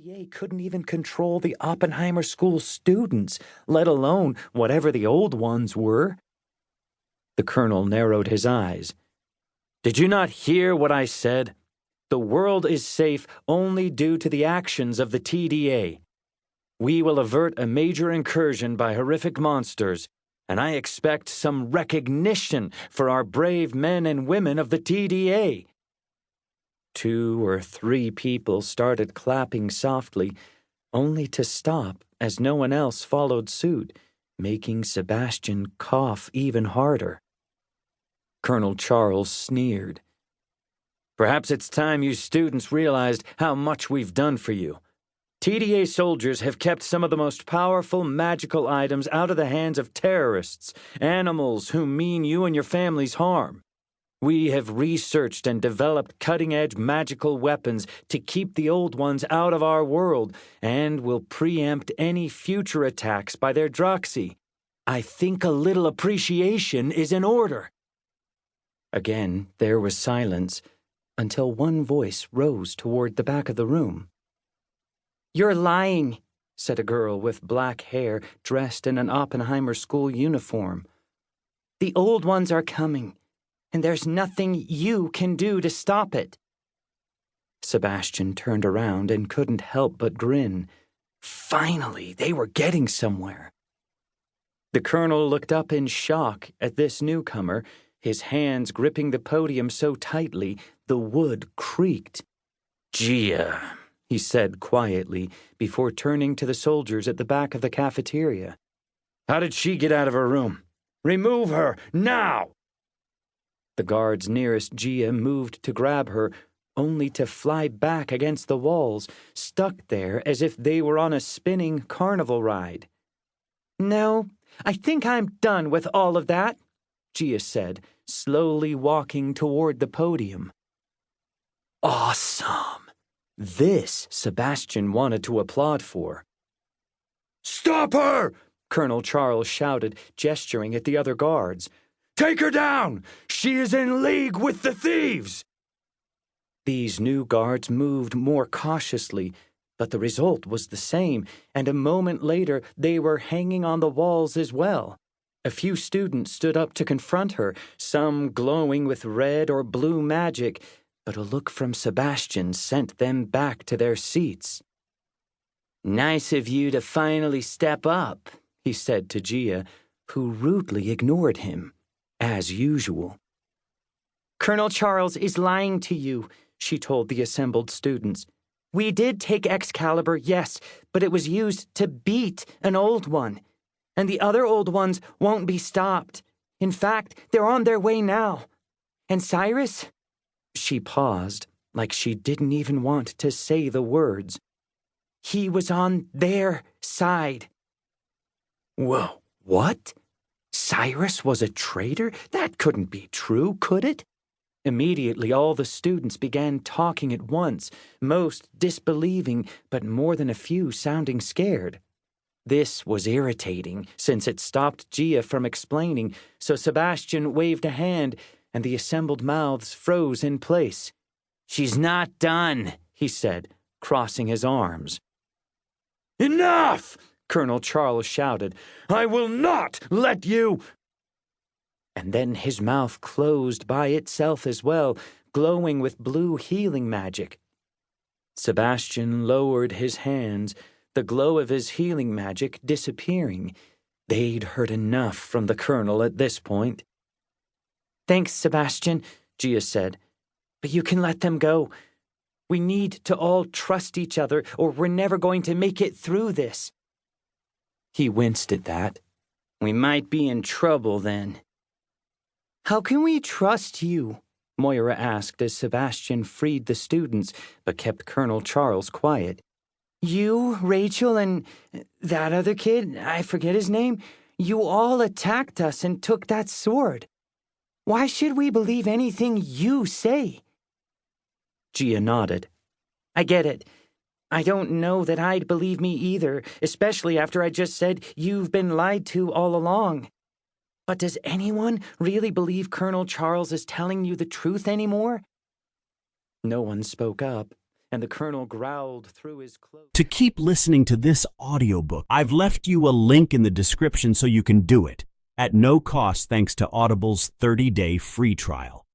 TDA couldn't even control the Oppenheimer School students, let alone whatever the old ones were. The colonel narrowed his eyes. Did you not hear what I said? The world is safe only due to the actions of the TDA. We will avert a major incursion by horrific monsters, and I expect some recognition for our brave men and women of the TDA. 2 or 3 people started clapping softly, only to stop as no one else followed suit, making Sebastian cough even harder. Colonel Charles sneered. Perhaps it's time you students realized how much we've done for you. TDA soldiers have kept some of the most powerful magical items out of the hands of terrorists, animals who mean you and your families harm. We have researched and developed cutting-edge magical weapons to keep the old ones out of our world and will preempt any future attacks by their Droxy. I think a little appreciation is in order. Again, there was silence, until one voice rose toward the back of the room. You're lying, said a girl with black hair dressed in an Oppenheimer school uniform. The old ones are coming, and there's nothing you can do to stop it. Sebastian turned around and couldn't help but grin. Finally, they were getting somewhere. The colonel looked up in shock at this newcomer, his hands gripping the podium so tightly the wood creaked. Gia, he said quietly before turning to the soldiers at the back of the cafeteria. How did she get out of her room? Remove her, now! The guards nearest Gia moved to grab her, only to fly back against the walls, stuck there as if they were on a spinning carnival ride. No, I think I'm done with all of that, Gia said, slowly walking toward the podium. Awesome! This Sebastian wanted to applaud for. Stop her! Colonel Charles shouted, gesturing at the other guards. Take her down! She is in league with the thieves! These new guards moved more cautiously, but the result was the same, and a moment later they were hanging on the walls as well. A few students stood up to confront her, some glowing with red or blue magic, but a look from Sebastian sent them back to their seats. Nice of you to finally step up, he said to Gia, who rudely ignored him, as usual. Colonel Charles is lying to you, she told the assembled students. We did take Excalibur, yes, but it was used to beat an old one. And the other old ones won't be stopped. In fact, they're on their way now. And Cyrus? She paused, like she didn't even want to say the words. He was on their side. Whoa, what? Cyrus was a traitor? That couldn't be true, could it? Immediately, all the students began talking at once, most disbelieving, but more than a few sounding scared. This was irritating, since it stopped Gia from explaining, so Sebastian waved a hand, and the assembled mouths froze in place. She's not done, he said, crossing his arms. Enough! Colonel Charles shouted. I will not let you... And then his mouth closed by itself as well, glowing with blue healing magic. Sebastian lowered his hands, the glow of his healing magic disappearing. They'd heard enough from the colonel at this point. Thanks, Sebastian, Gia said. But you can let them go. We need to all trust each other, or we're never going to make it through this. He winced at that. We might be in trouble then. How can we trust you? Moira asked as Sebastian freed the students, but kept Colonel Charles quiet. You, Rachel, and that other kid, I forget his name, you all attacked us and took that sword. Why should we believe anything you say? Gia nodded. I get it. I don't know that I'd believe me either, especially after I just said you've been lied to all along. But does anyone really believe Colonel Charles is telling you the truth anymore? No one spoke up, and the colonel growled through his clothes. To keep listening to this audiobook, I've left you a link in the description so you can do it, at no cost thanks to Audible's 30-day free trial.